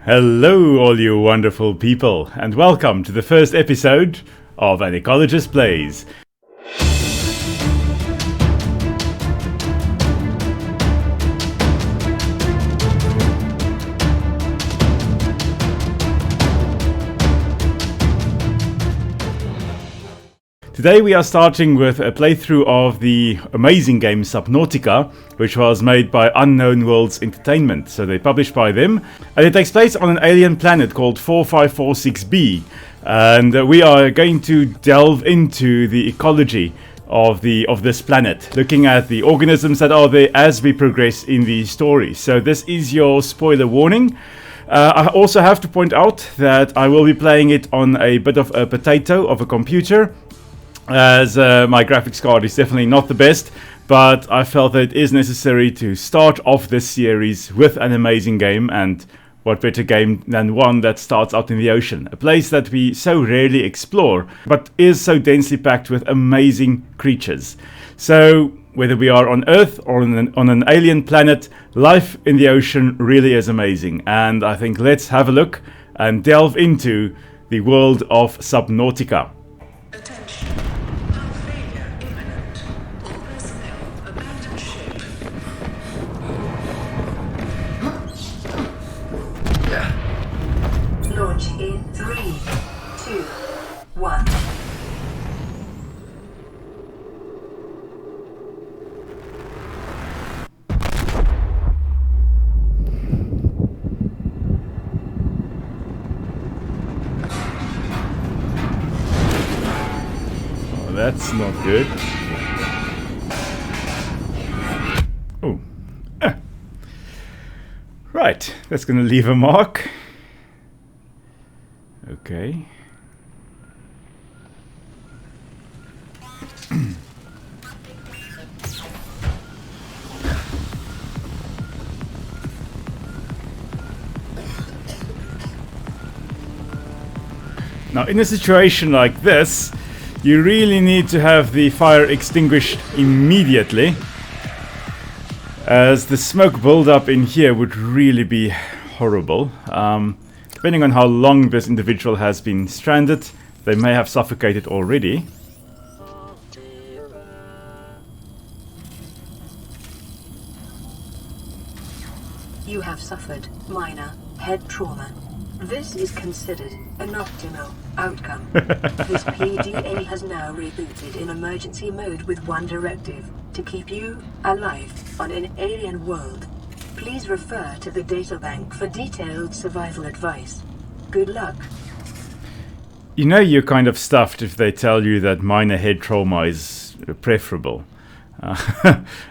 Hello all you wonderful people, and welcome to the first episode of An Ecologist Plays. Today we are starting with a playthrough of the amazing game Subnautica, which was made by Unknown Worlds Entertainment. So they published by them, and it takes place on an alien planet called 4546b, and we are going to delve into the ecology of this planet, looking at the organisms that are there as we progress in the story. So this is your spoiler warning. I also have to point out that I will be playing it on a bit of a potato of a computer, as my graphics card is definitely not the best, but I felt that it is necessary to start off this series with an amazing game, and what better game than one that starts out in the ocean, a place that we so rarely explore, but is so densely packed with amazing creatures. So whether we are on Earth or on an alien planet, life in the ocean really is amazing, and I think let's have a look and delve into the world of Subnautica. Attention. Failure imminent. All personnel abandon ship. Launch in 3, 2, 1. That's not good. Oh. Right, that's going to leave a mark. Okay. Now, in a situation like this, you really need to have the fire extinguished immediately, as the smoke buildup in here would really be horrible. Depending on how long this individual has been stranded, they may have suffocated already. You have suffered minor head trauma. This is considered an optimal outcome. This PDA has now rebooted in emergency mode with one directive: to keep you alive on an alien world. Please refer to the databank for detailed survival advice. Good luck. You know you're kind of stuffed if they tell you that minor head trauma is preferable.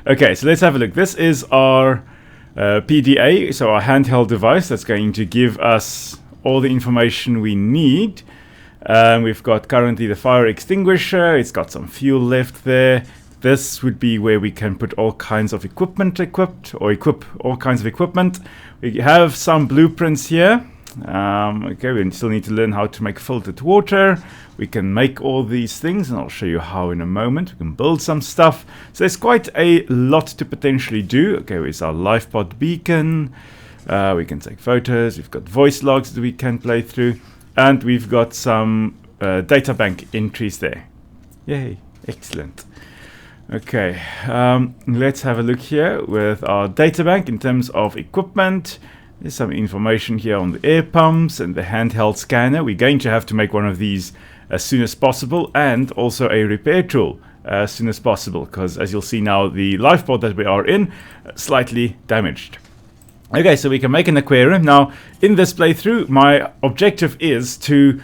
Okay, so let's have a look. This is our PDA, so our handheld device that's going to give us all the information we need. We've got currently the fire extinguisher, it's got some fuel left there. This would be where we can put all kinds of equipment equip all kinds of equipment. We have some blueprints here. Okay, we still need to learn how to make filtered water. We can make all these things, and I'll show you how in a moment. We can build some stuff. So there's quite a lot to potentially do. Okay, here's our lifepod beacon. We can take photos. We've got voice logs that we can play through, and we've got some databank entries there. Yay, excellent. Okay, let's have a look here with our databank in terms of equipment. There's some information here on the air pumps and the handheld scanner. We're going to have to make one of these as soon as possible, and also a repair tool as soon as possible, because as you'll see now, the lifepod that we are in slightly damaged. Okay, so we can make an aquarium. Now, in this playthrough, my objective is to,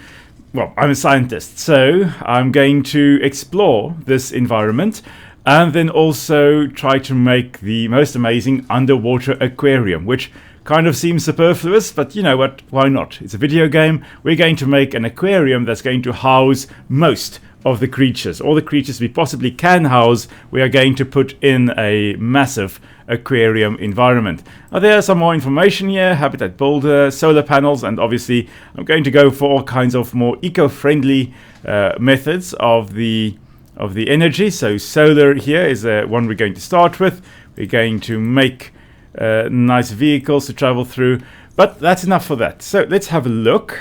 well, I'm a scientist, so I'm going to explore this environment and then also try to make the most amazing underwater aquarium, which kind of seems superfluous, but you know what, why not? It's a video game. We're going to make an aquarium that's going to house most of the creatures. All the creatures we possibly can house, we are going to put in a massive aquarium environment. Now, there's some more information here: habitat builder, solar panels, and obviously I'm going to go for all kinds of more eco-friendly methods of the energy. So solar here is one we're going to start with. We're going to make nice vehicles to travel through. But that's enough for that. So let's have a look.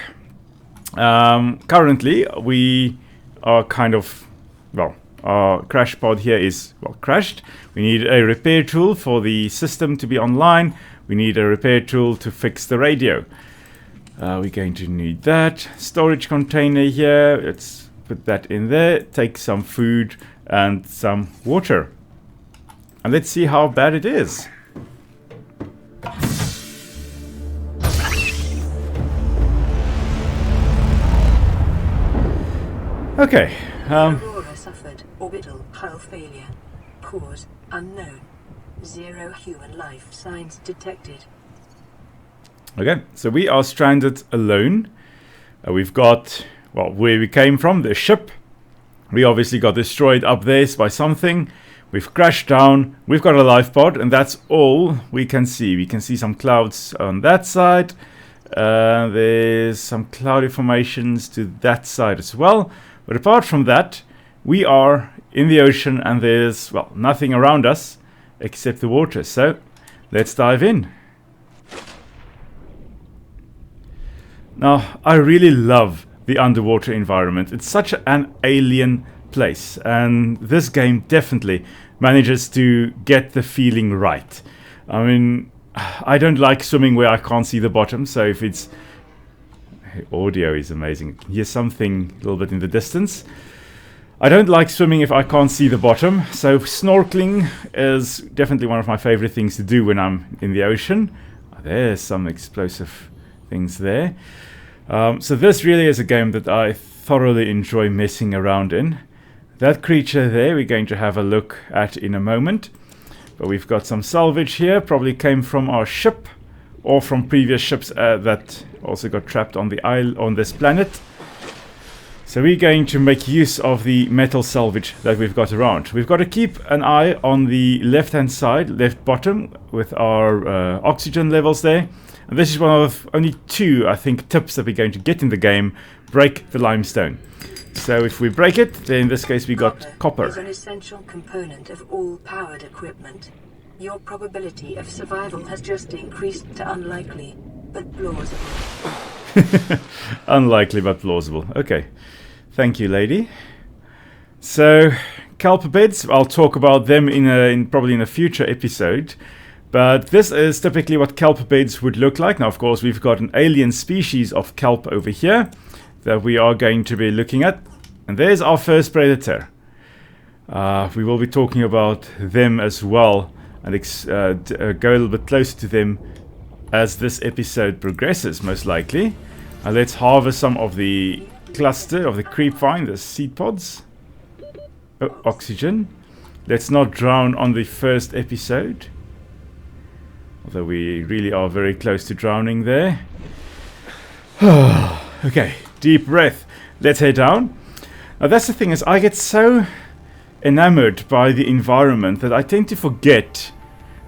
Currently, we are kind of, well, our crash pod here is, well, crashed. We need a repair tool for the system to be online. We need a repair tool to fix the radio. We're going to need that. Storage container here. Let's put that in there. Take some food and some water. And let's see how bad it is. Okay. Aurora suffered orbital hull failure. Cause unknown. 0 human life signs detected. Okay, so we are stranded alone. We've got, well, where we came from, the ship. We obviously got destroyed up there by something. We've crashed down. We've got a life pod, and that's all we can see. We can see some clouds on that side. There's some cloudy formations to that side as well. But apart from that, we are in the ocean, and there's, well, nothing around us except the water. So let's dive in. Now, I really love the underwater environment. It's such an alien place, and this game definitely manages to get the feeling right. I mean, I don't like swimming where I can't see the bottom, so if it's... Audio is amazing. Here's something a little bit in the distance. I don't like swimming if I can't see the bottom, so snorkeling is definitely one of my favorite things to do when I'm in the ocean. There's some explosive things there. So this really is a game that I thoroughly enjoy messing around in. That creature there we're going to have a look at in a moment. But we've got some salvage here, probably came from our ship or from previous ships that also got trapped on the isle on this planet. So we're going to make use of the metal salvage that we've got around. We've got to keep an eye on the left-hand side, left bottom, with our oxygen levels there. And this is one of only 2, I think, tips that we're going to get in the game. Break the limestone. So if we break it, then in this case we got copper. Is an essential component of all powered equipment. Your probability of survival has just increased to unlikely, but plausible. Unlikely but plausible. Okay. Thank you, lady. So, kelp beds, I'll talk about them probably in a future episode. But this is typically what kelp beds would look like. Now, of course, we've got an alien species of kelp over here that we are going to be looking at. And there's our first predator. We will be talking about them as well and go a little bit closer to them as this episode progresses, most likely. Let's harvest some of the cluster of the creep vine, the seed pods. Oh, oxygen. Let's not drown on the first episode. Although we really are very close to drowning there. Okay, deep breath. Let's head down. Now that's the thing, is I get so enamored by the environment that I tend to forget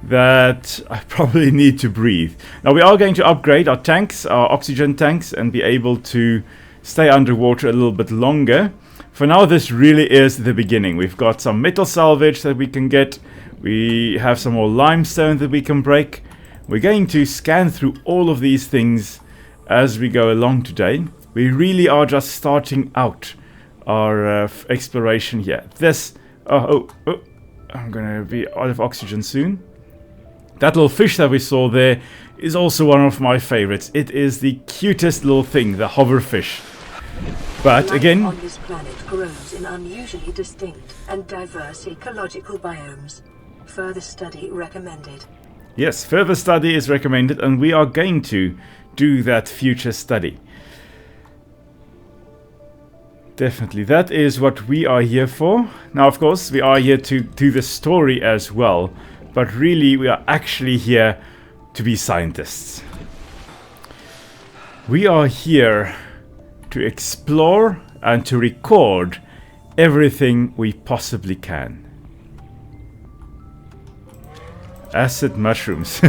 that I probably need to breathe. Now we are going to upgrade our tanks, our oxygen tanks, and be able to stay underwater a little bit longer. For now, this really is the beginning. We've got some metal salvage that we can get. We have some more limestone that we can break. We're going to scan through all of these things as we go along today. We really are just starting out our exploration here. This... Oh, I'm going to be out of oxygen soon. That little fish that we saw there is also one of my favorites. It is the cutest little thing, the hoverfish. But again... Life on this planet grows in unusually distinct and diverse ecological biomes. Further study recommended. Yes, further study is recommended, and we are going to do that future study. Definitely, that is what we are here for. Now, of course, we are here to do the story as well, but really we are actually here to be scientists. We are here to explore and to record everything we possibly can. Acid mushrooms.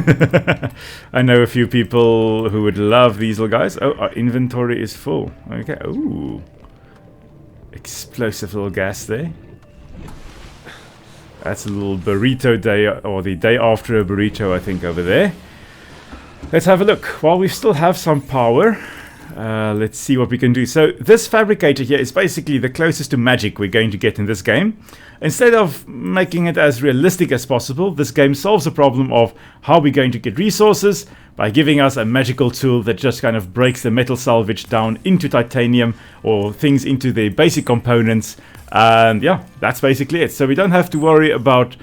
I know a few people who would love these little guys. Oh, our inventory is full. Okay. Ooh. Explosive little gas there. That's a little burrito day, or the day after a burrito, I think, over there. Let's have a look. While we still have some power, let's see what we can do. So this fabricator here is basically the closest to magic we're going to get in this game. Instead of making it as realistic as possible, this game solves the problem of how we're going to get resources by giving us a magical tool that just kind of breaks the metal salvage down into titanium, or things into the basic components. And yeah, that's basically it. So we don't have to worry about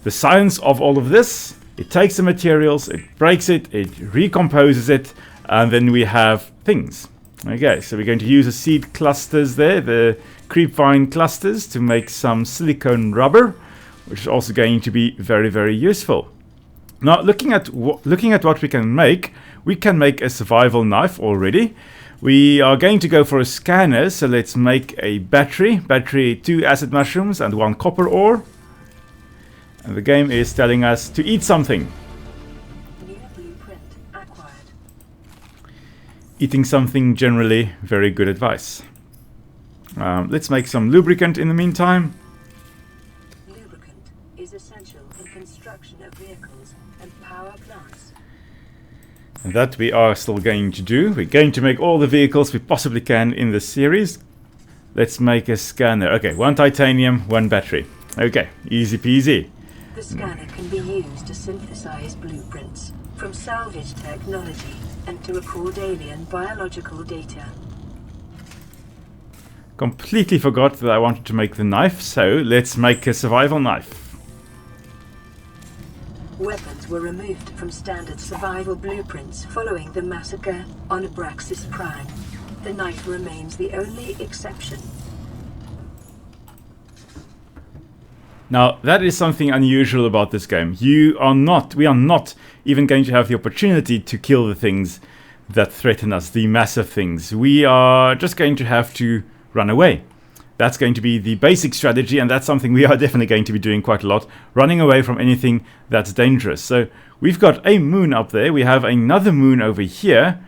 the science of all of this. It takes the materials, it breaks it, it recomposes it, and then we have things. Okay, so we're going to use the seed clusters there, the creepvine clusters, to make some silicone rubber, which is also going to be very, very useful. Now, looking at what we can make a survival knife already. We are going to go for a scanner, so let's make a battery, 2 acid mushrooms and 1 copper ore. And the game is telling us to eat something. New blueprint acquired. Eating something, generally very good advice. Let's make some lubricant in the meantime. Lubricant is essential in construction of vehicles and power plants. And that we are still going to do. We're going to make all the vehicles we possibly can in this series. Let's make a scanner. Okay, 1 titanium, 1 battery. Okay, easy peasy. The scanner can be used to synthesize blueprints from salvage technology and to record alien biological data. Completely forgot that I wanted to make the knife, so let's make a survival knife. Weapons were removed from standard survival blueprints following the massacre on Abraxas Prime. The knife remains the only exception. Now, that is something unusual about this game. We are not even going to have the opportunity to kill the things that threaten us, the massive things. We are just going to have to run away. That's going to be the basic strategy, and that's something we are definitely going to be doing quite a lot, running away from anything that's dangerous. So we've got a moon up there. We have another moon over here,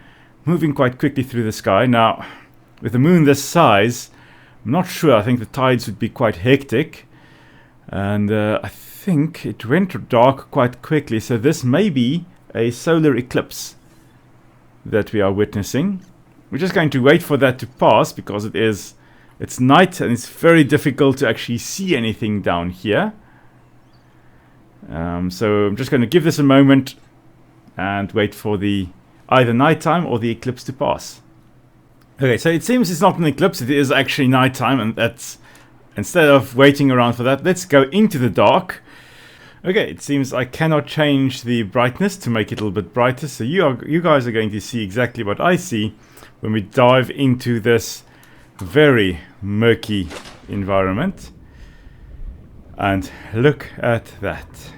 moving quite quickly through the sky. Now, with a moon this size, I'm not sure. I think the tides would be quite hectic. And I think it went dark quite quickly, so this may be a solar eclipse that we are witnessing. We're just going to wait for that to pass, because it's night and it's very difficult to actually see anything down here. So I'm just going to give this a moment and wait for the either nighttime or the eclipse to pass. Okay, so it seems it's not an eclipse, it is actually nighttime, and that's... Instead of waiting around for that, let's go into the dark. Okay, it seems I cannot change the brightness to make it a little bit brighter, so you guys are going to see exactly what I see when we dive into this very murky environment. And look at that.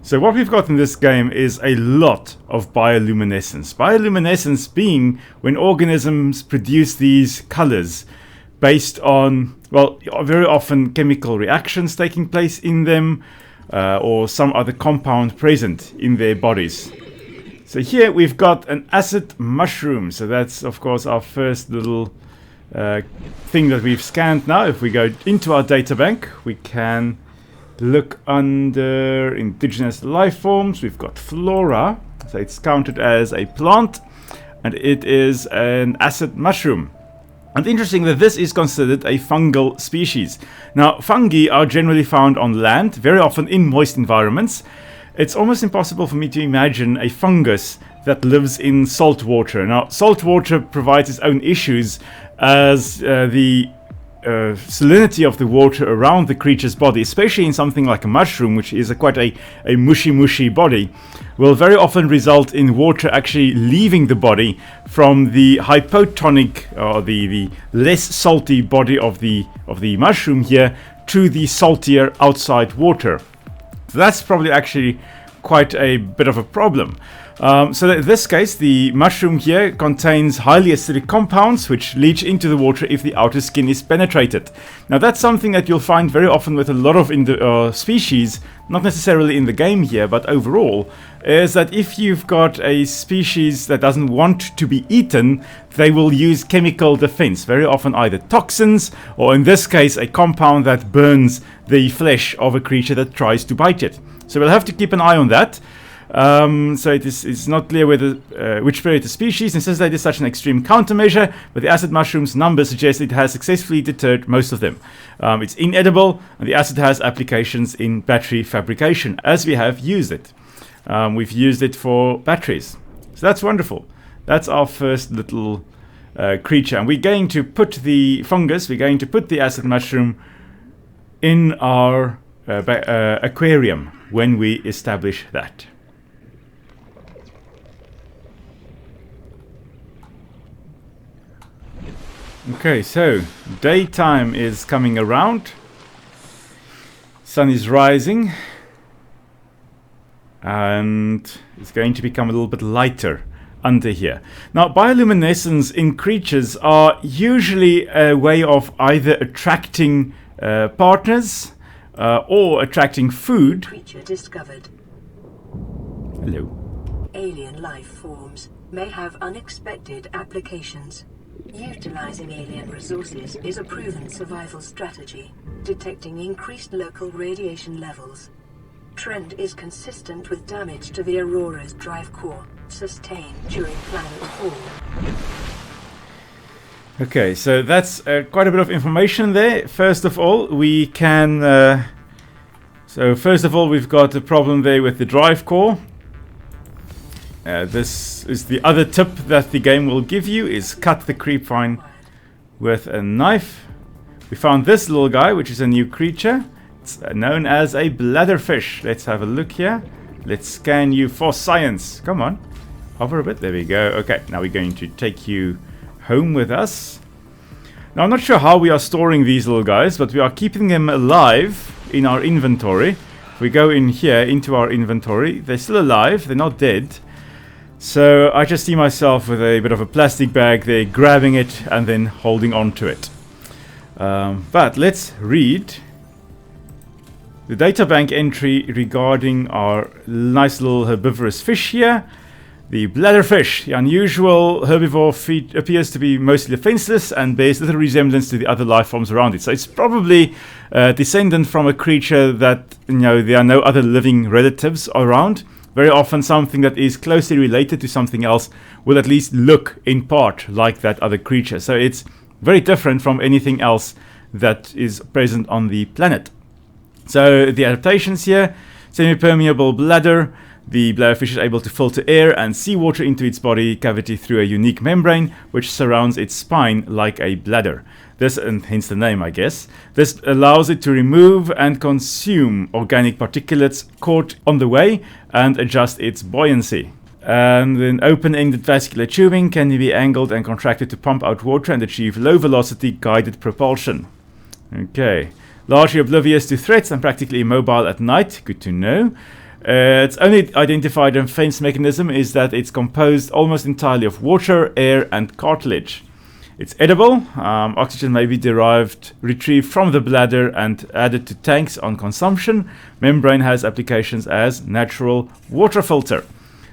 So what we've got in this game is a lot of bioluminescence. Bioluminescence being when organisms produce these colors based on, well, very often chemical reactions taking place in them, or some other compound present in their bodies. So here we've got an acid mushroom. So that's, of course, our first little thing that we've scanned now. If we go into our data bank, we can look under indigenous life forms. We've got flora. So it's counted as a plant, and it is an acid mushroom. And interesting that this is considered a fungal species. Now, fungi are generally found on land, very often in moist environments. It's almost impossible for me to imagine a fungus that lives in salt water. Now, salt water provides its own issues, as the salinity of the water around the creature's body, especially in something like a mushroom, which is quite a mushy body, will very often result in water actually leaving the body from the hypotonic, or the less salty body of the mushroom here, to the saltier outside water. So that's probably actually quite a bit of a problem. So in this case, the mushroom here contains highly acidic compounds which leach into the water if the outer skin is penetrated. Now that's something that you'll find very often with a lot of species, not necessarily in the game here, but overall, is that if you've got a species that doesn't want to be eaten, they will use chemical defense, very often either toxins, or in this case, a compound that burns the flesh of a creature that tries to bite it. So we'll have to keep an eye on that. So it's not clear whether which predator species necessitated such an extreme countermeasure, but the acid mushroom's numbers suggest it has successfully deterred most of them. It's inedible, and the acid has applications in battery fabrication, as we have used it. We've used it for batteries, so that's wonderful. That's our first little creature, and we're going to put the fungus, we're going to put the acid mushroom in our aquarium when we establish that. Okay, so daytime is coming around, sun is rising, and it's going to become a little bit lighter under here. Now, bioluminescence in creatures are usually a way of either attracting partners or attracting food. Creature discovered. Hello. Alien life forms may have unexpected applications. Utilizing alien resources is a proven survival strategy, detecting increased local radiation levels. Trend is consistent with damage to the Aurora's drive core, sustained during planet fall. Okay, so that's quite a bit of information there. First of all, we can... first of all, we've got a problem there with the drive core. This is the other tip that the game will give you, is cut the creepvine with a knife. We found this little guy, which is a new creature. It's known as a bladderfish. Let's have a look here. Let's scan you for science. Come on. Hover a bit. There we go. Okay, now we're going to take you home with us. Now, I'm not sure how we are storing these little guys, but we are keeping them alive in our inventory. If we go in here into our inventory, they're still alive. They're not dead. So I just see myself with a bit of a plastic bag there, grabbing it and then holding on to it. But let's read the databank entry regarding our nice little herbivorous fish here. The bladderfish, the unusual herbivore, appears to be mostly defenseless and bears little resemblance to the other life forms around it. So it's probably a descendant from a creature that, there are no other living relatives around. Very often something that is closely related to something else will at least look in part like that other creature. So it's very different from anything else that is present on the planet. So the adaptations here: semi-permeable bladder. The bladderfish is able to filter air and seawater into its body cavity through a unique membrane which surrounds its spine like a bladder. This, and hence the name, I guess. This allows it to remove and consume organic particulates caught on the way and adjust its buoyancy. And then open-ended vascular tubing can be angled and contracted to pump out water and achieve low-velocity guided propulsion. Okay. Largely oblivious to threats and practically immobile at night. Good to know. Its only identified defense mechanism is that it's composed almost entirely of water, air, and cartilage. It's edible. Oxygen may be retrieved from the bladder and added to tanks on consumption. Membrane has applications as natural water filter.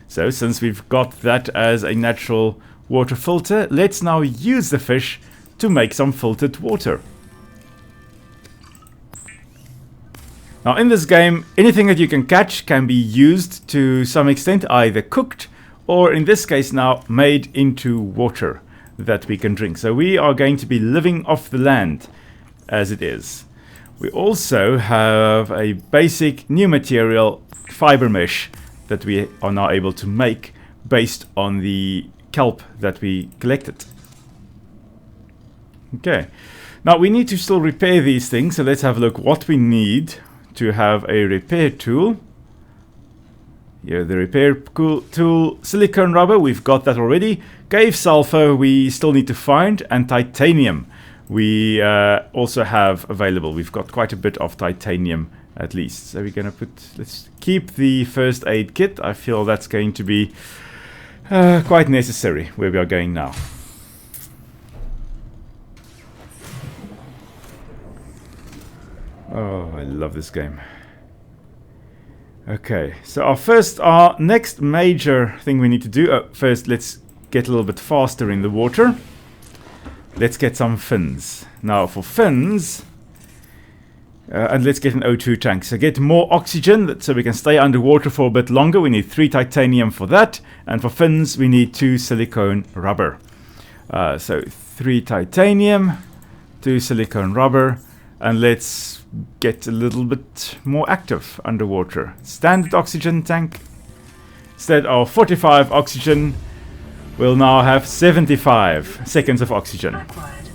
So since we've got that as a natural water filter, let's now use the fish to make some filtered water. Now in this game, anything that you can catch can be used to some extent, either cooked or in this case now made into water that we can drink. So we are going to be living off the land as it is. We also have a basic new material, fiber mesh, that we are now able to make based on the kelp that we collected. Okay, now we need to still repair these things, so let's have a look what we need to have a repair tool. Here, the repair tool, silicone rubber, we've got that already. Cave sulfur we still need to find, and titanium we also have available. We've got quite a bit of titanium at least. So we're gonna let's keep the first aid kit. I feel that's going to be quite necessary where we are going now. Oh, I love this game. Okay, so our next major thing we need to do, first let's get a little bit faster in the water. Let's get some fins. Now for fins, and let's get an O2 tank. So get more oxygen so we can stay underwater for a bit longer. We need 3 titanium for that. And for fins, we need 2 silicone rubber. So 3 titanium, 2 silicone rubber. And let's get a little bit more active underwater. Standard oxygen tank. Instead of 45 oxygen, we'll now have 75 seconds of oxygen. Acquired.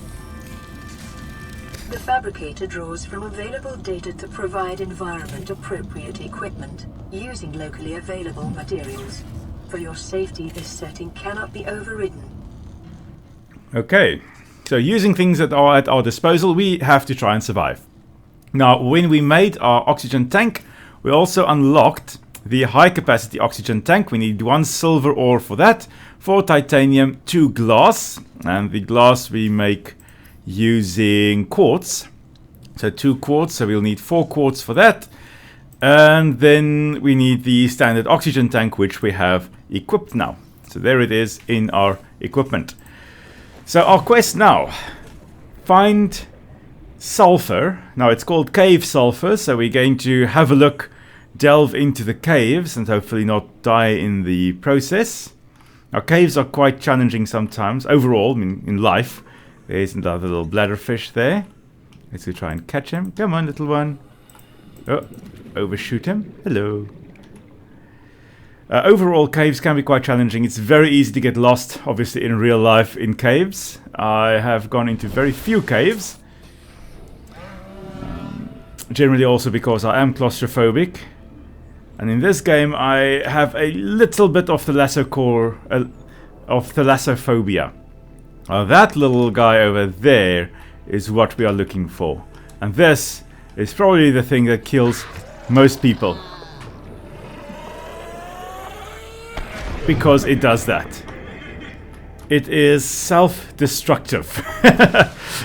The fabricator draws from available data to provide environment-appropriate equipment using locally available materials. For your safety, this setting cannot be overridden. Okay, so using things that are at our disposal, we have to try and survive. Now, when we made our oxygen tank, we also unlocked the high-capacity oxygen tank. We need 1 silver ore for that, 4 titanium, 2 glass, and the glass we make using quartz. So 2 quartz, so we'll need 4 quartz for that. And then we need the standard oxygen tank, which we have equipped now. So there it is in our equipment. So our quest now, find sulfur. Now it's called cave sulfur, so we're going to have a look, delve into the caves and hopefully not die in the process. Now caves are quite challenging sometimes, overall in life. There's another little bladderfish there. Let's go try and catch him. Come on, little one. Oh, overshoot him. Hello. Overall, caves can be quite challenging. It's very easy to get lost, obviously, in real life in caves. I have gone into very few caves. Generally also because I am claustrophobic. And in this game, I have a little bit of thalassophobia. That little guy over there is what we are looking for. And this is probably the thing that kills most people. Because it does that. It is self-destructive.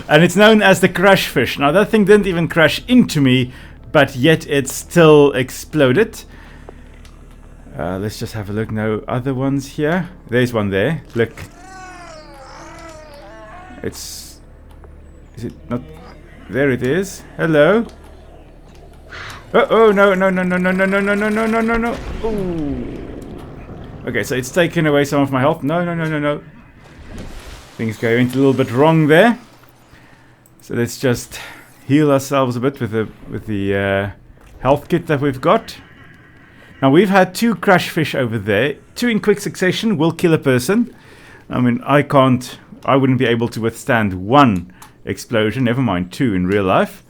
And it's known as the crash fish. Now that thing didn't even crash into me, but yet it still exploded. Let's just have a look. No other ones here. There's one there. Look. Is it not? There it is. Hello. Oh no no no no no no no no no no no no no. Ooh. Okay, so it's taken away some of my health. No no no no no. Things going a little bit wrong there. So let's just heal ourselves a bit with the health kit that we've got. Now we've had 2 crash fish over there. 2 in quick succession will kill a person. I mean, I wouldn't be able to withstand 1 explosion, never mind 2 in real life.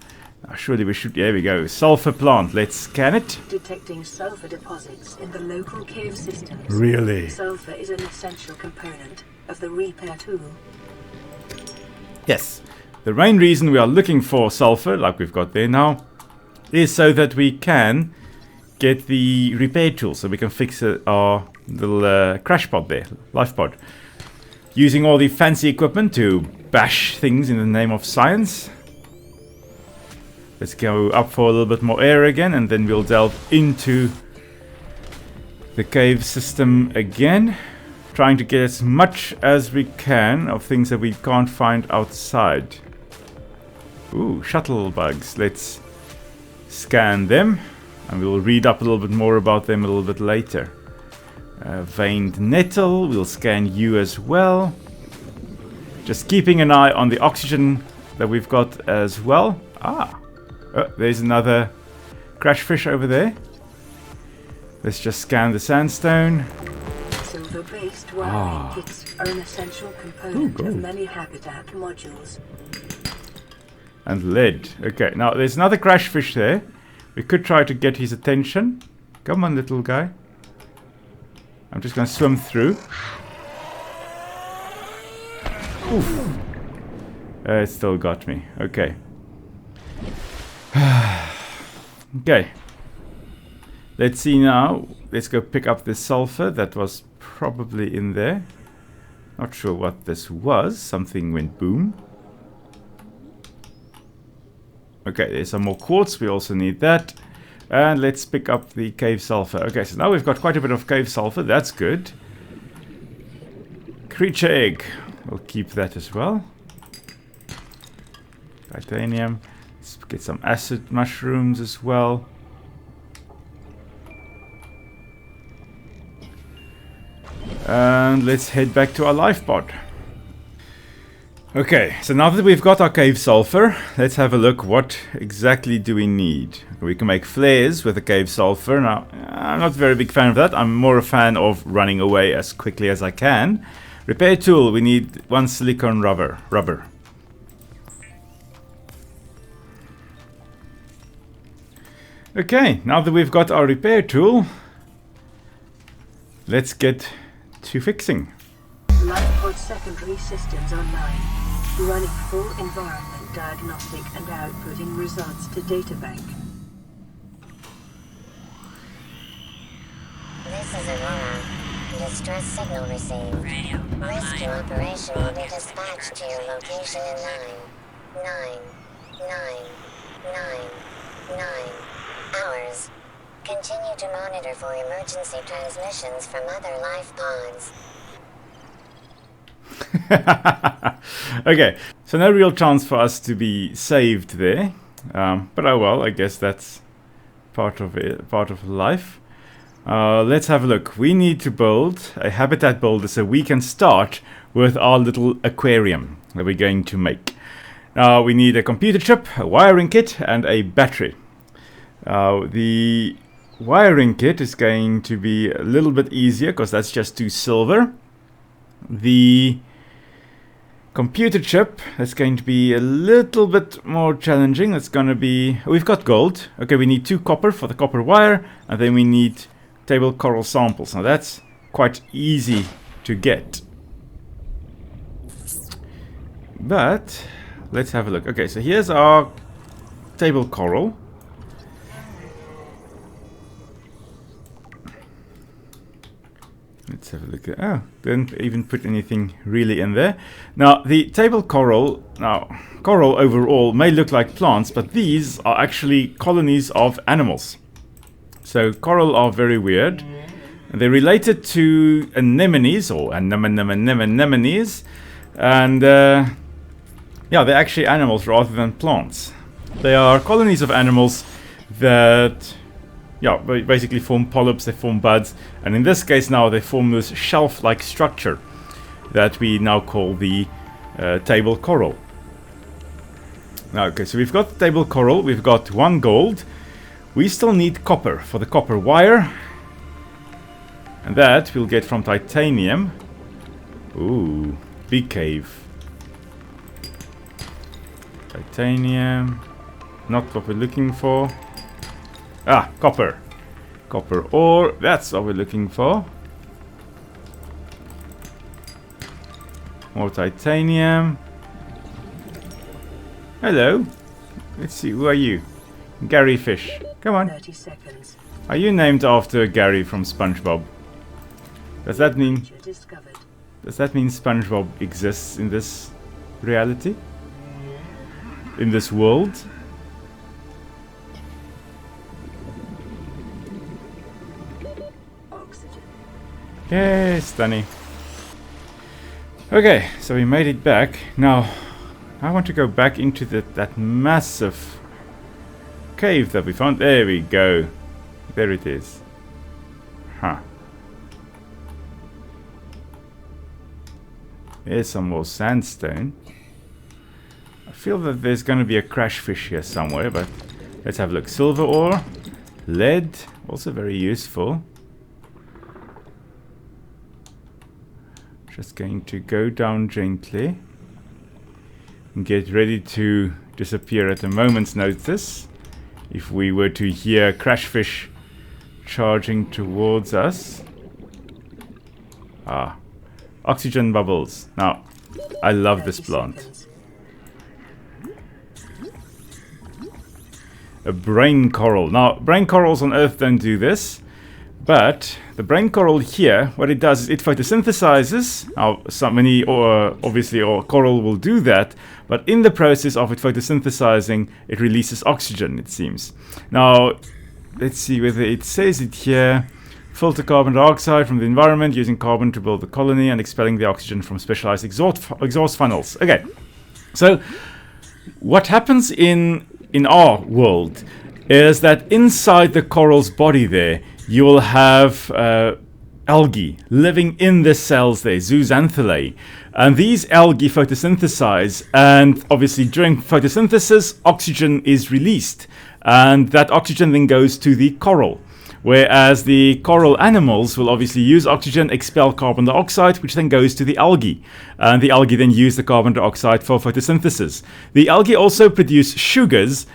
Surely we should, there we go. Sulfur plant, let's scan it. Detecting sulfur deposits in the local cave systems. Really? Sulfur is an essential component of the repair tool. Yes. The main reason we are looking for sulfur, like we've got there now, is so that we can get the repair tool, so we can fix our little crash pod there, life pod. Using all the fancy equipment to bash things in the name of science. Let's go up for a little bit more air again, and then we'll delve into the cave system again. Trying to get as much as we can of things that we can't find outside. Ooh, shuttle bugs. Let's scan them, and we'll read up a little bit more about them a little bit later. Veined nettle, we'll scan you as well. Just keeping an eye on the oxygen that we've got as well. Ah, there's another crash fish over there. Let's just scan the sandstone. Silver-based wiring kits are an essential component of many habitat modules. And lead. Okay, now there's another crash fish there. We could try to get his attention. Come on, little guy. I'm just going to swim through. Oof. It still got me. Okay. Okay. Let's see now. Let's go pick up the sulfur that was probably in there. Not sure what this was. Something went boom. Okay, there's some more quartz. We also need that. And let's pick up the cave sulfur. Okay, so now we've got quite a bit of cave sulfur. That's good. Creature egg. We'll keep that as well. Titanium. Let's get some acid mushrooms as well. And let's head back to our lifepod. Okay, so now that we've got our cave sulfur, let's have a look. What exactly do we need? We can make flares with the cave sulfur. Now, I'm not a very big fan of that. I'm more a fan of running away as quickly as I can. Repair tool, we need 1 silicone rubber. Okay, now that we've got our repair tool, let's get to fixing. Lifepod secondary systems online. Running full environment diagnostic and outputting results to databank. This is Aurora. Distress signal received. Rescue operation will be dispatched to your location in 9 hours. Continue to monitor for emergency transmissions from other life pods. Okay, so no real chance for us to be saved there. But oh well, I guess that's part of it, part of life. Let's have a look. We need to build a habitat builder so we can start with our little aquarium that we're going to make. Now we need a computer chip, a wiring kit, and a battery. The wiring kit is going to be a little bit easier because that's just 2 silver. The computer chip is going to be a little bit more challenging. It's going to be... We've got gold. Okay, we need 2 copper for the copper wire. And then we need table coral samples. Now that's quite easy to get. But let's have a look. Okay, so here's our table coral. Let's have a look at... Oh, didn't even put anything really in there. Now, the table coral... Now, coral overall may look like plants, but these are actually colonies of animals. So, coral are very weird. They're related to anemones, or anemones. And, yeah, they're actually animals rather than plants. They are colonies of animals that... Yeah, basically form polyps, they form buds, and in this case now they form this shelf-like structure that we now call the table coral. Now, okay, so we've got the table coral, we've got 1 gold, we still need copper for the copper wire, and that we'll get from titanium. Ooh, big cave. Titanium, not what we're looking for. Ah, copper. Copper ore, that's what we're looking for. More titanium. Hello. Let's see, who are you? Gary Fish. Come on. 30 seconds. Are you named after Gary from SpongeBob? Does that mean SpongeBob exists in this reality? In this world? Yay, stunning. Okay, so we made it back. Now, I want to go back into that massive cave that we found. There we go. There it is. Huh. There's some more sandstone. I feel that there's going to be a crash fish here somewhere, but let's have a look. Silver ore, lead, also very useful. Just going to go down gently and get ready to disappear at a moment's notice if we were to hear crash fish charging towards us. Ah, oxygen bubbles. Now, I love this plant. a brain coral. Now, brain corals on Earth don't do this, but the brain coral here, what it does is it photosynthesizes. Now, obviously, coral will do that, but in the process of it photosynthesizing, it releases oxygen, it seems. Now, let's see whether it says it here. Filter carbon dioxide from the environment using carbon to build the colony and expelling the oxygen from specialized exhaust funnels. Okay, so what happens in our world is that inside the coral's body there, you will have algae living in the cells there, zooxanthellae. And these algae photosynthesize, and obviously during photosynthesis, oxygen is released. And that oxygen then goes to the coral. Whereas the coral animals will obviously use oxygen, expel carbon dioxide, which then goes to the algae. And the algae then use the carbon dioxide for photosynthesis. The algae also produce sugars,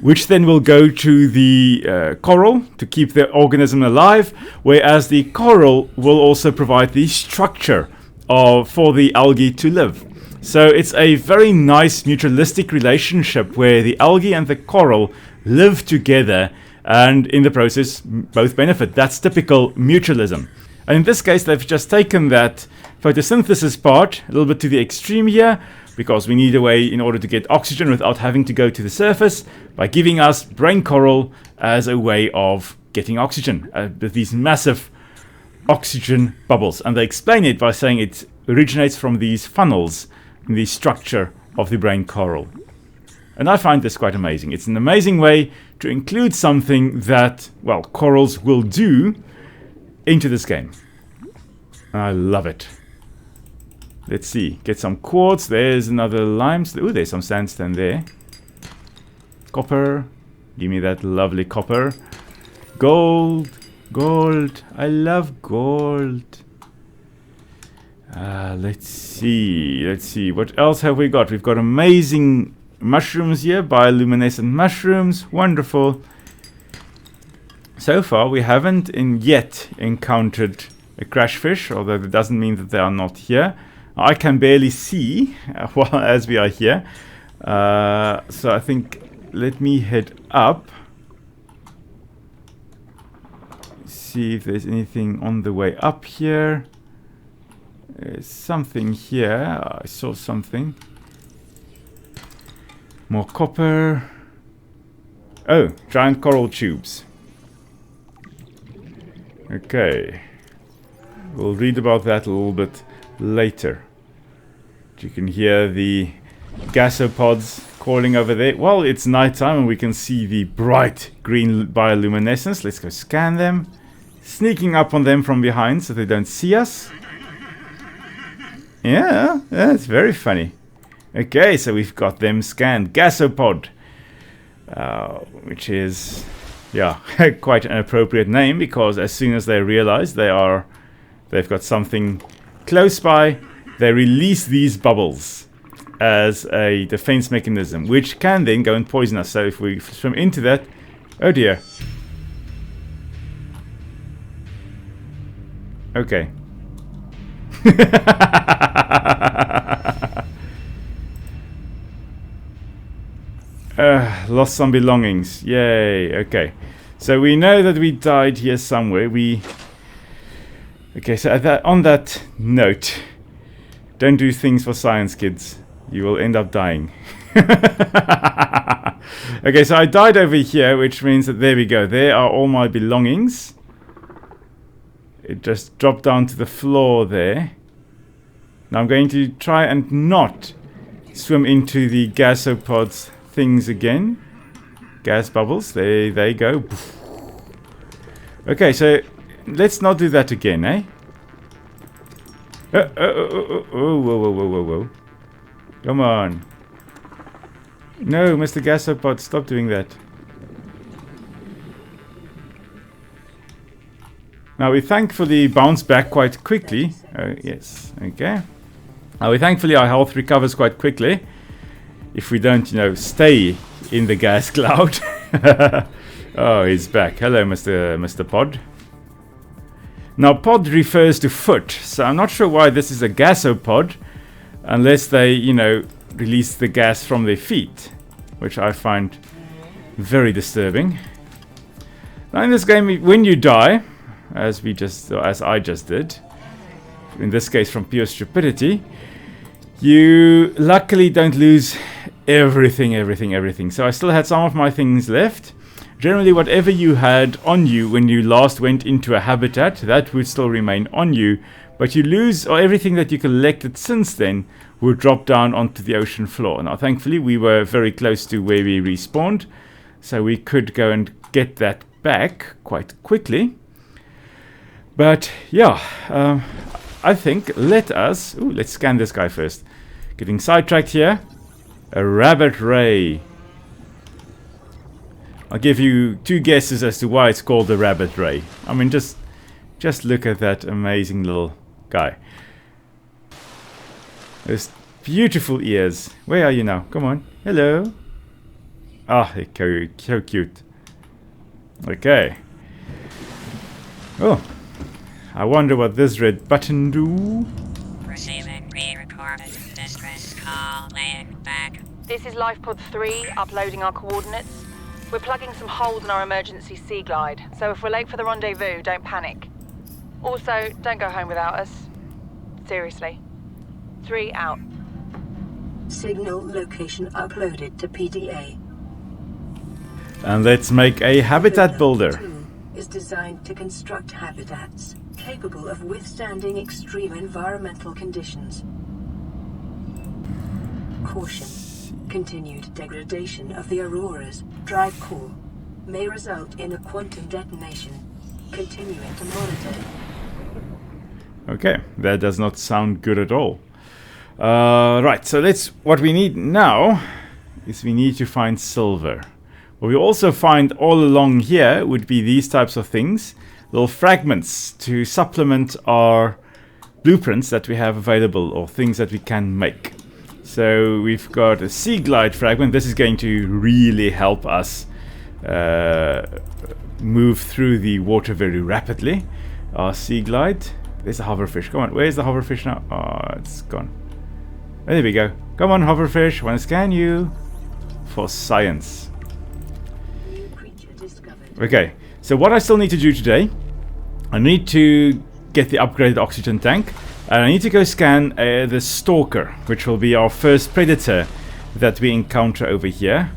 which then will go to the coral to keep the organism alive, whereas the coral will also provide the structure for the algae to live. So it's a very nice mutualistic relationship where the algae and the coral live together, and in the process both benefit. That's typical mutualism. And in this case, they've just taken that photosynthesis part a little bit to the extreme here, because we need a way in order to get oxygen without having to go to the surface, by giving us brain coral as a way of getting oxygen with these massive oxygen bubbles. And they explain it by saying it originates from these funnels in the structure of the brain coral. And I find this quite amazing. It's an amazing way to include something that, well, corals will do into this game. I love it. Let's see. Get some quartz. There's another limestone. Ooh, there's some sandstone there. Copper. Give me that lovely copper. Gold. Gold. I love gold. Let's see. Let's see. What else have we got? We've got amazing mushrooms here. Bioluminescent mushrooms. Wonderful. So far, we haven't yet encountered a crash fish, although that doesn't mean that they are not here. I can barely see while as we are here. So I think let me head up. See if there's anything on the way up here. There's something here. I saw something. More copper. Oh, giant coral tubes. Okay. We'll read about that a little bit later. You can hear the gasopods calling over there. Well, it's nighttime and we can see the bright green bioluminescence. Let's go scan them. Sneaking up on them from behind so they don't see us. Yeah, that's very funny. Okay, so we've got them scanned. Gasopod, which is, yeah, quite an appropriate name, because as soon as they realize they've got something close by, they release these bubbles as a defense mechanism, which can then go and poison us. So if we swim into that, oh dear. Okay. Lost some belongings. Yay. Okay. So we know that we died here somewhere. Okay, so on that note, don't do things for science, kids. You will end up dying. Okay, so I died over here, which means that there we go. There are all my belongings. It just dropped down to the floor there. Now I'm going to try and not swim into the gasopods things again. Gas bubbles. There they go. Okay, so let's not do that again, eh? Whoa. Come on. No, Mr. Gasopod, stop doing that. Now we thankfully bounce back quite quickly. Oh, yes, okay. Now we thankfully our health recovers quite quickly. If we don't, stay in the gas cloud. Oh, he's back. Hello, Mr. Pod. Now, pod refers to foot, so I'm not sure why this is a gasopod, unless they, release the gas from their feet, which I find Very disturbing. Now in this game, when you die, as I just did, in this case from pure stupidity, you luckily don't lose everything. So I still had some of my things left. Generally, whatever you had on you when you last went into a habitat, that would still remain on you, but you lose, or everything that you collected since then will drop down onto the ocean floor. Now thankfully we were very close to where we respawned, so we could go and get that back quite quickly. But yeah, I think let's scan this guy first. Getting sidetracked here. A rabbit ray. I'll give you 2 guesses as to why it's called the rabbit ray. I mean, just look at that amazing little guy. Those beautiful ears. Where are you now? Come on. Hello. Ah, so cute. Okay. Oh. I wonder what this red button do. Receiving pre-recorded distress call, laying back. This is lifepod 3, uploading our coordinates. We're plugging some holes in our emergency Seaglide, so if we're late for the rendezvous, don't panic. Also, don't go home without us. Seriously. 3 out. Signal location uploaded to PDA. And let's make a habitat builder. 2 is designed to construct habitats capable of withstanding extreme environmental conditions. Caution. Continued degradation of the Aurora's drive core may result in a quantum detonation. Continuing to monitor. Okay, that does not sound good at all. Right, so what we need now is we need to find silver. What we also find all along here would be these types of things, little fragments to supplement our blueprints that we have available, or things that we can make. So we've got a Seaglide fragment. This is going to really help us move through the water very rapidly. Our Seaglide. There's a hoverfish. Come on, where's the hoverfish now? Oh, it's gone. There we go. Come on, hoverfish. Want to scan you for science. Okay, so what I still need to do today, I need to get the upgraded oxygen tank, and I need to go scan the Stalker, which will be our first predator that we encounter over here.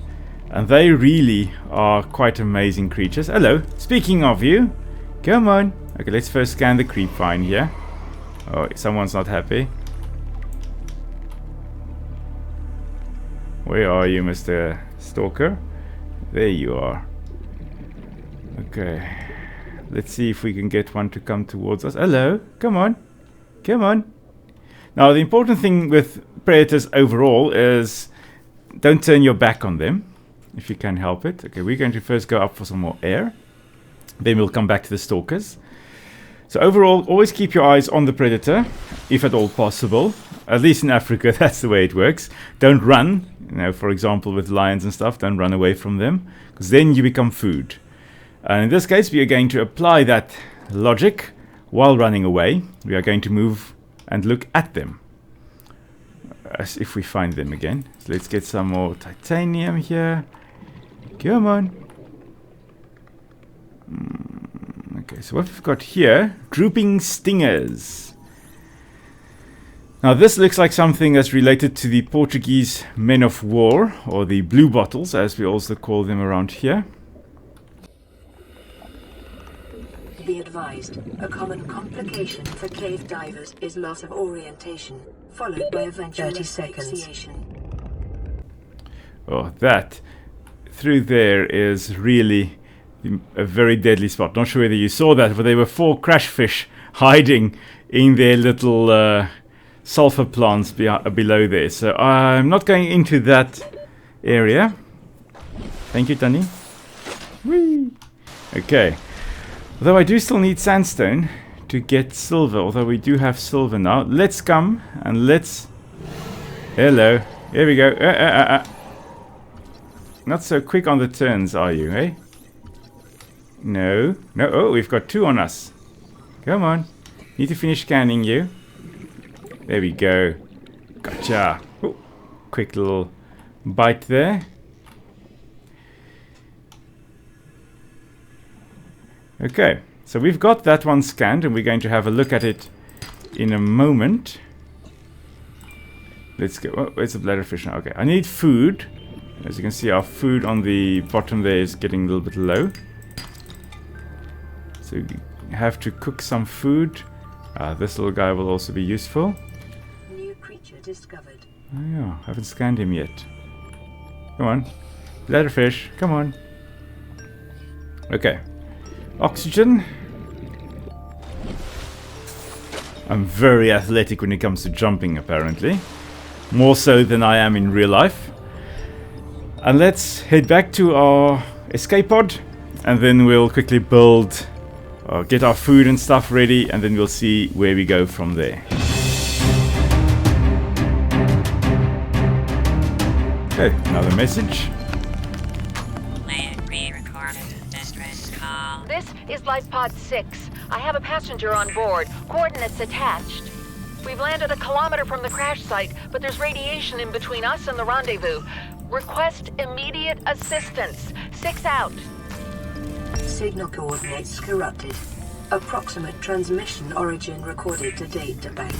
And they really are quite amazing creatures. Hello, speaking of you, come on. Okay, let's first scan the creep vine here. Oh, someone's not happy. Where are you, Mr. Stalker? There you are. Okay, let's see if we can get one to come towards us. Hello, come on, come on. Now the important thing with predators overall is don't turn your back on them if you can help it. Okay, we're going to first go up for some more air, then we'll come back to the stalkers. So overall, always keep your eyes on the predator if at all possible. At least in Africa, that's the way it works. Don't run, you know, for example with lions and stuff, don't run away from them, because then you become food. And in this case, we are going to apply that logic while running away. We are going to move and look at them, as if we find them again. So let's get some more titanium here. Come on. Okay, so what we've got here, drooping stingers. Now this looks like something that's related to the Portuguese men of war, or the blue bottles, as we also call them around here. Be advised, a common complication for cave divers is loss of orientation, followed by eventual 30 asphyxiation. Oh, that through there is really a very deadly spot. Not sure whether you saw that, but there were 4 crash fish hiding in their little sulfur plants below there. So I'm not going into that area. Thank you, Tani. Whee! Okay. Although I do still need sandstone to get silver, although we do have silver now. Let's come and let's... Hello. Here we go. Not so quick on the turns, are you, eh? No. No. Oh, we've got 2 on us. Come on. Need to finish scanning you. There we go. Gotcha. Ooh, quick little bite there. Okay, so we've got that one scanned, and we're going to have a look at it in a moment. Let's go. Oh, where's the bladderfish now? Okay, I need food. As you can see, our food on the bottom there is getting a little bit low. So we have to cook some food. This little guy will also be useful. New creature discovered. Oh yeah, haven't scanned him yet. Come on. Bladderfish, come on. Okay. Oxygen. I'm very athletic when it comes to jumping, apparently. More so than I am in real life. And let's head back to our escape pod. And then we'll quickly build, get our food and stuff ready. And then we'll see where we go from there. Okay, another message. This is lifepod 6. I have a passenger on board. Coordinates attached. We've landed a kilometer from the crash site, but there's radiation in between us and the rendezvous. Request immediate assistance. 6 out. Signal coordinates corrupted. Approximate transmission origin recorded to data bank.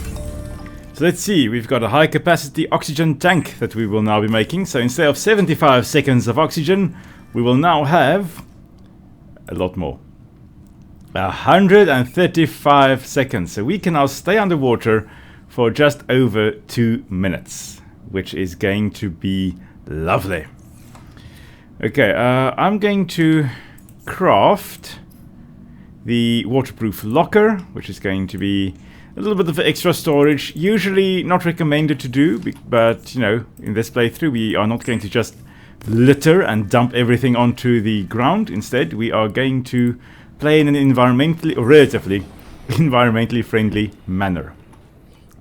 So let's see, we've got a high capacity oxygen tank that we will now be making. So instead of 75 seconds of oxygen, we will now have a lot more. 135 seconds. So we can now stay underwater for just over 2 minutes, which is going to be lovely. Okay, I'm going to craft the waterproof locker, which is going to be a little bit of extra storage. Usually not recommended to do, but you know, in this playthrough we are not going to just litter and dump everything onto the ground. Instead, we are going to play in an environmentally, or relatively environmentally friendly manner.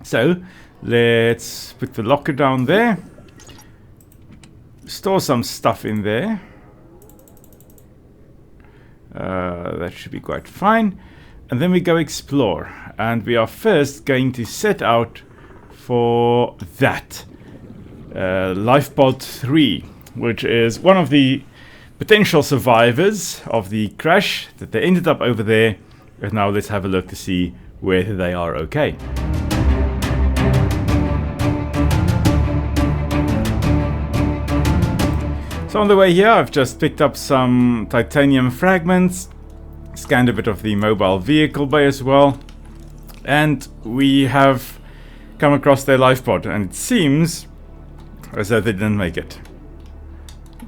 So let's put the locker down there, store some stuff in there. That should be quite fine. And then we go explore, and we are first going to set out for that lifepod 3, which is one of the potential survivors of the crash that they ended up over there. And now let's have a look to see whether they are okay. So on the way here, I've just picked up some titanium fragments, scanned a bit of the mobile vehicle bay as well, and we have come across their lifepod, and it seems as though they didn't make it.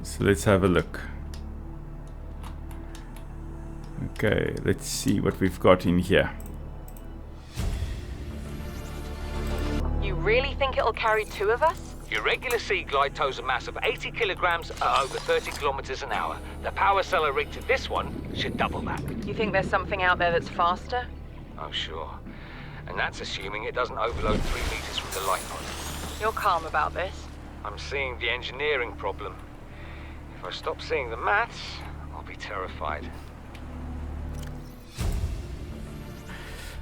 So let's have a look. Okay, let's see what we've got in here. You really think it'll carry 2 of us? Your regular Seaglide tows a mass of 80 kilograms at over 30 kilometers an hour. The power cellar rig to this one should double that. You think there's something out there that's faster? Oh, sure. And that's assuming it doesn't overload 3 meters from the light pod. You're calm about this. I'm seeing the engineering problem. If I stop seeing the maths, I'll be terrified.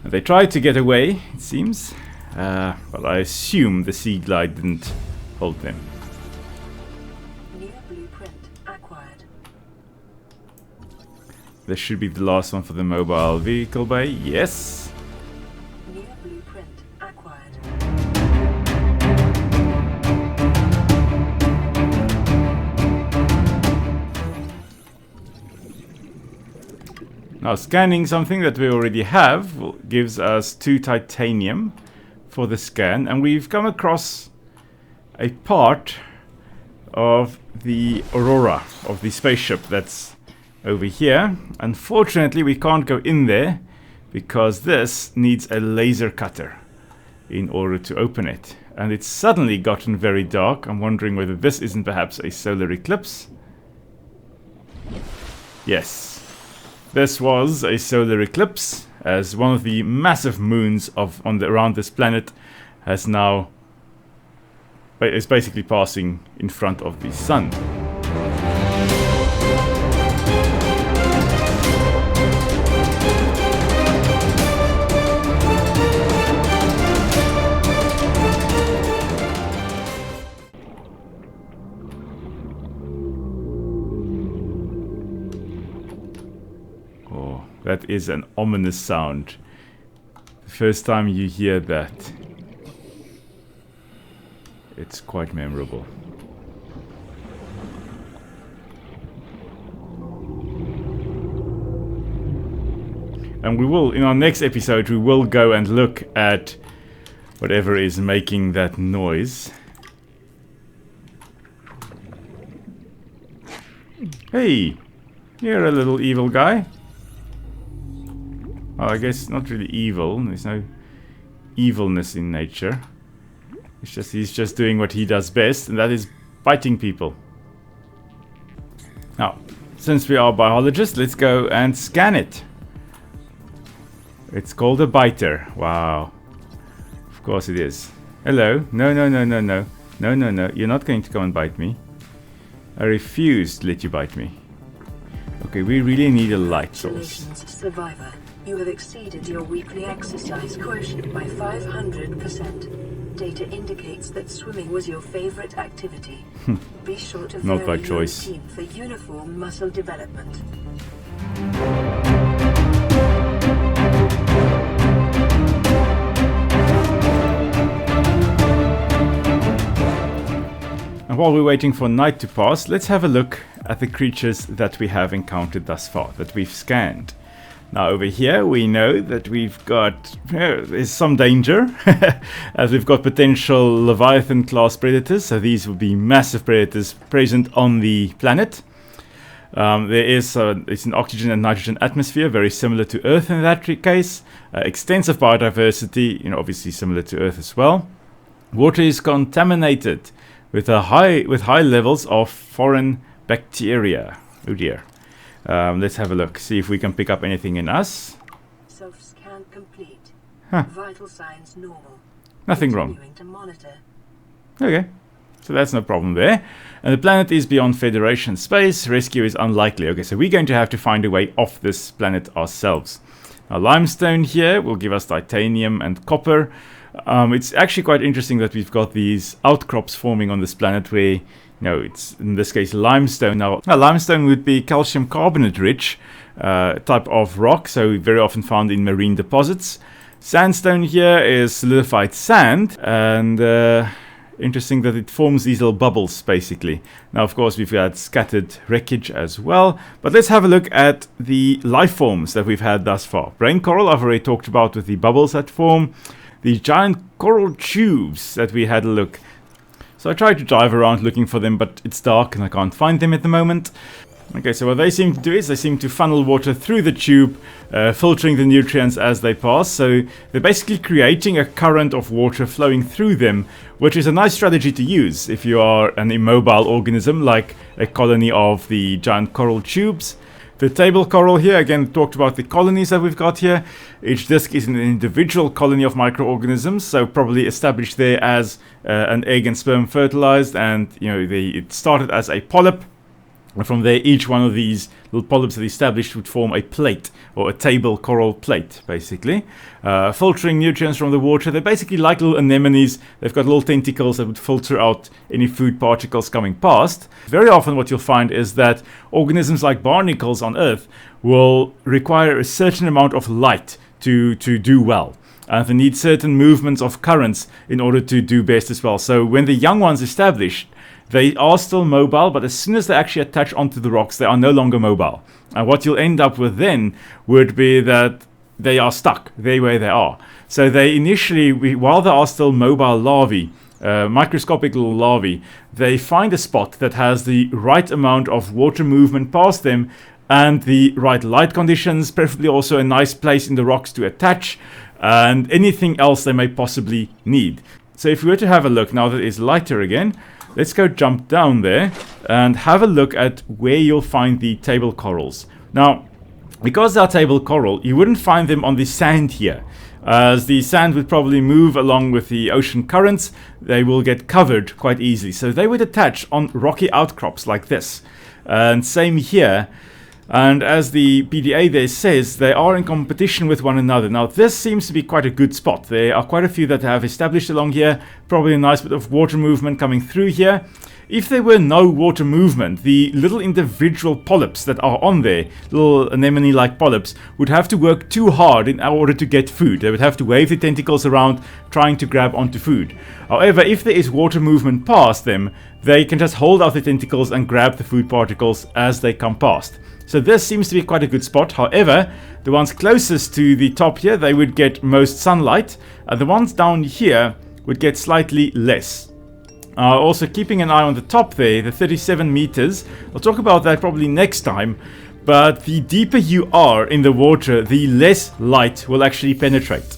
They tried to get away, it seems. But I assume the Seaglide didn't hold them. New blueprint acquired. This should be the last one for the mobile vehicle bay. Yes. New blueprint acquired. Now scanning something that we already have gives us 2 titanium for the scan, and we've come across a part of the Aurora of the spaceship that's over here. Unfortunately, we can't go in there because this needs a laser cutter in order to open it, and it's suddenly gotten very dark. I'm wondering whether this isn't perhaps a solar eclipse. Yes, this was a solar eclipse, as one of the massive moons around this planet has now is basically passing in front of the sun. that is an ominous sound. The first time you hear that, it's quite memorable. And we will, in our next episode, we will go and look at whatever is making that noise. Hey, you're a little evil guy. Well, I guess not really evil. There's no evilness in nature. It's just he's just doing what he does best, and that is biting people. Now, since we are biologists, let's go and scan it. It's called a biter. Wow. Of course it is. Hello. No, no, no, no, no. No, no, no. You're not going to come and bite me. I refuse to let you bite me. Okay, we really need a light source. Congratulations, survivor. You have exceeded your weekly exercise quotient by 500%. Data indicates that swimming was your favorite activity. Be sure to Not by vary your choice. routine for uniform muscle development. And while we're waiting for night to pass, let's have a look at the creatures that we have encountered thus far, that we've scanned. Now over here we know that we've got, there's some danger, as we've got potential Leviathan class predators, so these will be massive predators present on the planet. It's an oxygen and nitrogen atmosphere, very similar to Earth in that case. Extensive biodiversity, obviously similar to Earth as well. Water is contaminated with high levels of foreign bacteria. Oh dear. Let's have a look, see if we can pick up anything in us. Self-scan complete. Huh. Vital signs normal. Nothing wrong. Continuing to monitor. Okay, so that's no problem there. And the planet is beyond Federation space. Rescue is unlikely. Okay, so we're going to have to find a way off this planet ourselves. Now, limestone here will give us titanium and copper. It's actually quite interesting that we've got these outcrops forming on this planet where, it's in this case limestone. Now limestone would be calcium carbonate rich type of rock, so very often found in marine deposits. Sandstone here is solidified sand, and interesting that it forms these little bubbles basically. Now of course we've got scattered wreckage as well, but let's have a look at the life forms that we've had thus far. Brain coral I've already talked about with the bubbles that form. The giant coral tubes that we had a look. So I tried to drive around looking for them, but it's dark and I can't find them at the moment. Okay, so what they seem to do is they seem to funnel water through the tube, filtering the nutrients as they pass. So they're basically creating a current of water flowing through them, which is a nice strategy to use if you are an immobile organism like a colony of the giant coral tubes. The table coral here, again, talked about the colonies that we've got here. Each disc is an individual colony of microorganisms, so probably established there as an egg and sperm fertilized, and it started as a polyp. And from there, each one of these little polyps that established would form a plate, or a table coral plate, basically. Filtering nutrients from the water. They're basically like little anemones. They've got little tentacles that would filter out any food particles coming past. Very often what you'll find is that organisms like barnacles on Earth will require a certain amount of light to do well. And they need certain movements of currents in order to do best as well. So when the young ones established, they are still mobile, but as soon as they actually attach onto the rocks, they are no longer mobile. And what you'll end up with then would be that they are stuck there where they are. So they initially, while they are still mobile larvae, microscopic little larvae, they find a spot that has the right amount of water movement past them and the right light conditions, preferably also a nice place in the rocks to attach, and anything else they may possibly need. So if we were to have a look, now that it's lighter again, let's go jump down there and have a look at where you'll find the table corals. Now, because they're table coral, you wouldn't find them on the sand here, as the sand would probably move along with the ocean currents. They will get covered quite easily, so they would attach on rocky outcrops like this. And same here. And as the PDA there says, they are in competition with one another. Now, this seems to be quite a good spot. There are quite a few that have established along here. Probably a nice bit of water movement coming through here. If there were no water movement, the little individual polyps that are on there, little anemone-like polyps, would have to work too hard in order to get food. They would have to wave the tentacles around trying to grab onto food. However, if there is water movement past them, they can just hold out the tentacles and grab the food particles as they come past. So this seems to be quite a good spot. However, the ones closest to the top here, they would get most sunlight. And the ones down here would get slightly less. Also keeping an eye on the top there, the 37 meters. I'll talk about that probably next time. But the deeper you are in the water, the less light will actually penetrate.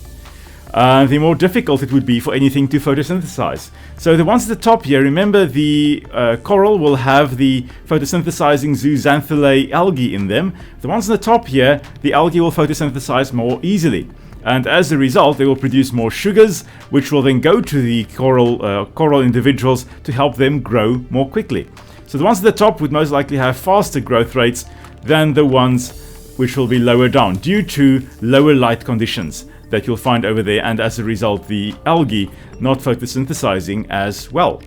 The more difficult it would be for anything to photosynthesize. So the ones at the top here, remember the coral will have the photosynthesizing zooxanthellae algae in them. The ones on the top here, the algae will photosynthesize more easily. And as a result, they will produce more sugars, which will then go to the coral individuals to help them grow more quickly. So the ones at the top would most likely have faster growth rates than the ones which will be lower down due to lower light conditions that you'll find over there, and as a result the algae not photosynthesizing as well.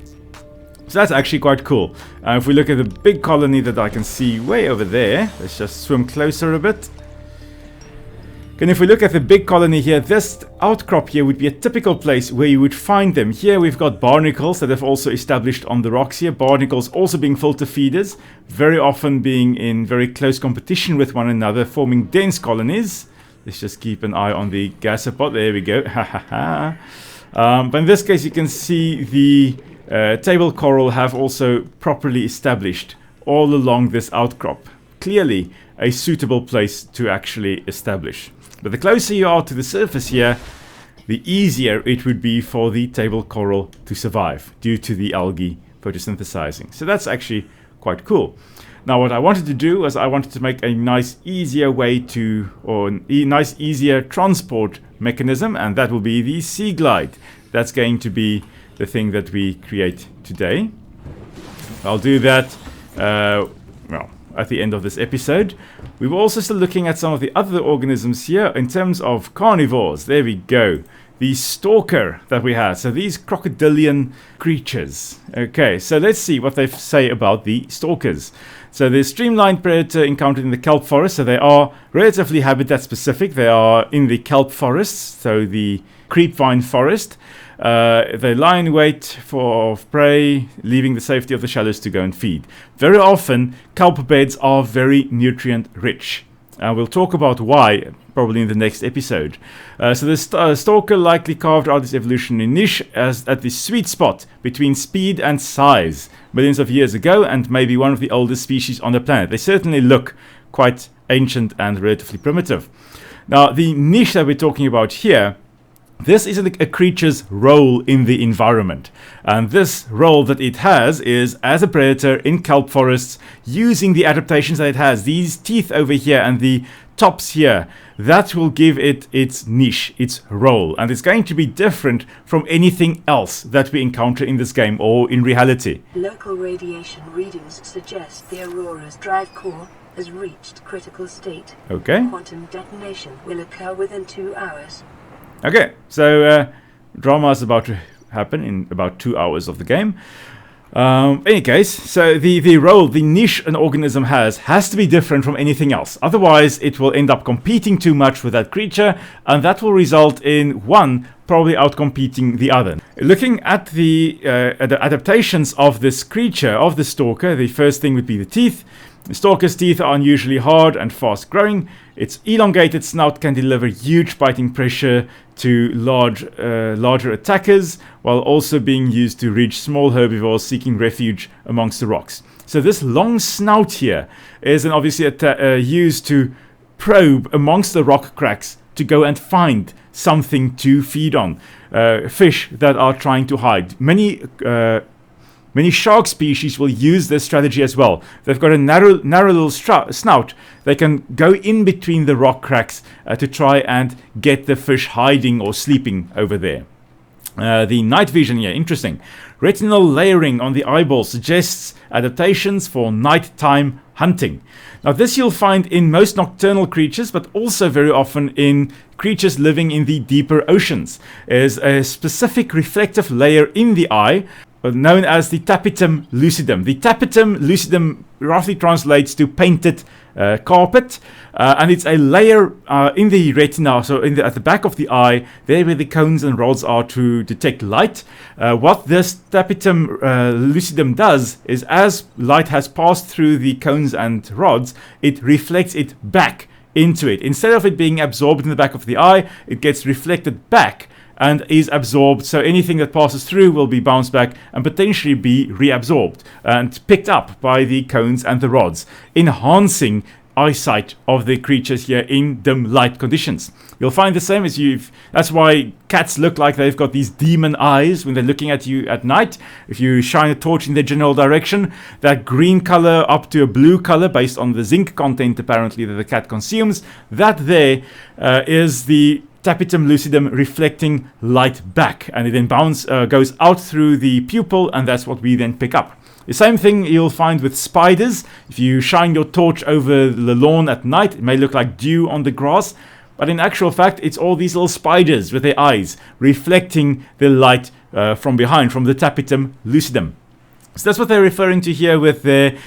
So that's actually quite cool. If we look at the big colony that I can see way over there, let's just swim closer a bit. And if we look at the big colony here, this outcrop here would be a typical place where you would find them. Here we've got barnacles that have also established on the rocks here. Barnacles also being filter feeders, very often being in very close competition with one another, forming dense colonies. Let's just keep an eye on the gasopod. There we go. But in this case, you can see the table coral have also properly established all along this outcrop. Clearly a suitable place to actually establish. But the closer you are to the surface here, the easier it would be for the table coral to survive due to the algae photosynthesizing. So that's actually quite cool. Now what I wanted to do was I wanted to make a nice easier way to, or a nice easier transport mechanism, and that will be the Seaglide. That's going to be the thing that we create today. I'll do that well, at the end of this episode. We were also still looking at some of the other organisms here in terms of carnivores. There we go. The Stalker that we had. So these crocodilian creatures. Okay, so let's see what they say about the Stalkers. So the streamlined predator encountered in the kelp forest. So they are relatively habitat specific. They are in the kelp forests, so the creepvine forest. They lie in wait for prey, leaving the safety of the shallows to go and feed. Very often, kelp beds are very nutrient rich. We'll talk about why probably in the next episode. So the Stalker likely carved out this evolutionary niche as at the sweet spot between speed and size millions of years ago, and maybe one of the oldest species on the planet. They certainly look quite ancient and relatively primitive. Now, the niche that we're talking about here, this is a creature's role in the environment. And this role that it has is as a predator in kelp forests, using the adaptations that it has. These teeth over here and the tops here, that will give it its niche, its role. And it's going to be different from anything else that we encounter in this game or in reality. Local radiation readings suggest the Aurora's drive core has reached critical state. Okay. Quantum detonation will occur within 2 hours. Okay, so drama is about to happen in about 2 hours of the game. Any case, so the role, the niche an organism has to be different from anything else. Otherwise, it will end up competing too much with that creature, and that will result in one probably outcompeting the other. Looking at the adaptations of this creature, of the Stalker, the first thing would be the teeth. The Stalker's teeth are unusually hard and fast growing. Its elongated snout can deliver huge biting pressure to larger attackers, while also being used to reach small herbivores seeking refuge amongst the rocks. So this long snout here is obviously used to probe amongst the rock cracks to go and find something to feed on. Fish that are trying to hide. Many shark species will use this strategy as well. They've got a narrow little snout. They can go in between the rock cracks to try and get the fish hiding or sleeping over there. The night vision here, interesting. Retinal layering on the eyeball suggests adaptations for nighttime hunting. Now this you'll find in most nocturnal creatures, but also very often in creatures living in the deeper oceans. There's a specific reflective layer in the eye known as the tapetum lucidum. The tapetum lucidum roughly translates to painted carpet, and it's a layer in the retina, so at the back of the eye, there where the cones and rods are to detect light. What this tapetum lucidum does is, as light has passed through the cones and rods, it reflects it back into it. Instead of it being absorbed in the back of the eye, it gets reflected back and is absorbed, so anything that passes through will be bounced back and potentially be reabsorbed and picked up by the cones and the rods, enhancing eyesight of the creatures here in dim light conditions. You'll find the same as that's why cats look like they've got these demon eyes when they're looking at you at night. If you shine a torch in their general direction, that green color up to a blue color based on the zinc content apparently that the cat consumes, that there is the tapetum lucidum reflecting light back, and it then goes out through the pupil, and that's what we then pick up. The same thing you'll find with spiders. If you shine your torch over the lawn at night, it may look like dew on the grass, but in actual fact it's all these little spiders with their eyes reflecting the light from behind, from the tapetum lucidum. So that's what they're referring to here with the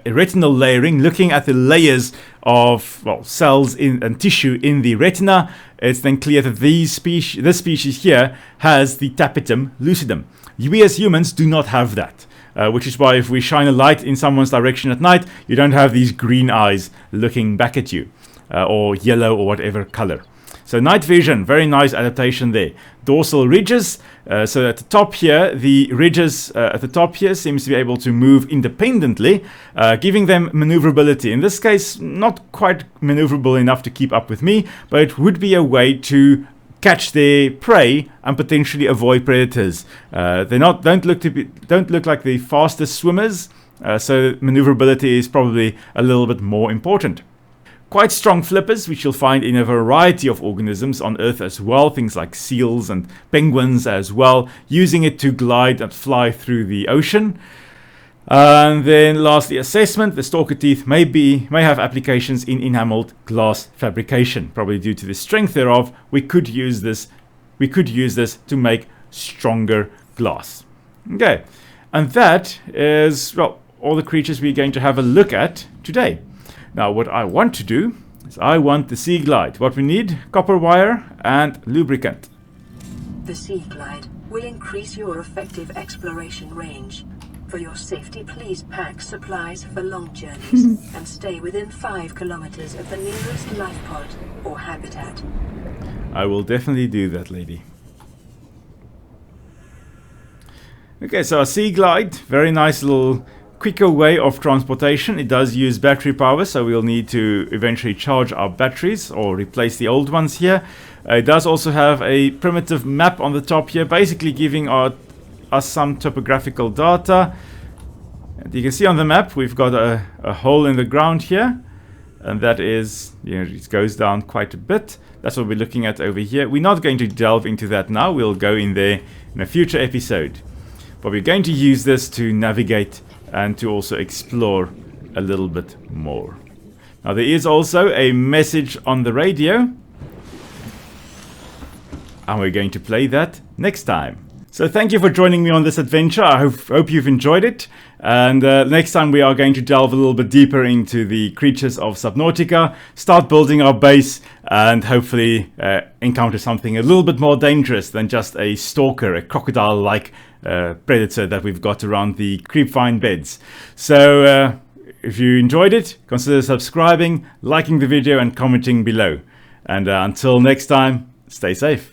retinal layering, looking at the layers of cells and tissue in the retina. It's then clear that this species here has the tapetum lucidum. We as humans do not have that, which is why if we shine a light in someone's direction at night, you don't have these green eyes looking back at you, or yellow or whatever color. So night vision, very nice adaptation there. Dorsal ridges, so at the top here, the ridges at the top here seems to be able to move independently, giving them maneuverability. In this case, not quite maneuverable enough to keep up with me, but it would be a way to catch their prey and potentially avoid predators. They don't look like the fastest swimmers, so maneuverability is probably a little bit more important. Quite strong flippers, which you'll find in a variety of organisms on Earth as well, things like seals and penguins as well, using it to glide and fly through the ocean. And then lastly, assessment. The stalker teeth may have applications in enameled glass fabrication. Probably due to the strength thereof, we could use this to make stronger glass. Okay, and that is all the creatures we're going to have a look at today. Now what I want to do is I want the Seaglide. What we need: copper wire and lubricant. The Seaglide will increase your effective exploration range. For your safety, please pack supplies for long journeys and stay within 5 kilometers of the nearest lifepod or habitat. I will definitely do that, lady. Okay, so a Seaglide, very nice little quicker way of transportation. It does use battery power, so we'll need to eventually charge our batteries or replace the old ones here. It does also have a primitive map on the top here, basically giving us some topographical data. And you can see on the map we've got a hole in the ground here, and that is, it goes down quite a bit. That's what we're looking at over here. We're not going to delve into that now. We'll go in there in a future episode, but we're going to use this to navigate and to also explore a little bit more. Now there is also a message on the radio, and we're going to play that next time. So thank you for joining me on this adventure. I hope you've enjoyed it. And next time we are going to delve a little bit deeper into the creatures of Subnautica, start building our base, and hopefully encounter something a little bit more dangerous than just a stalker, a crocodile-like predator that we've got around the creepvine beds. So if you enjoyed it, consider subscribing, liking the video, and commenting below. And until next time, stay safe.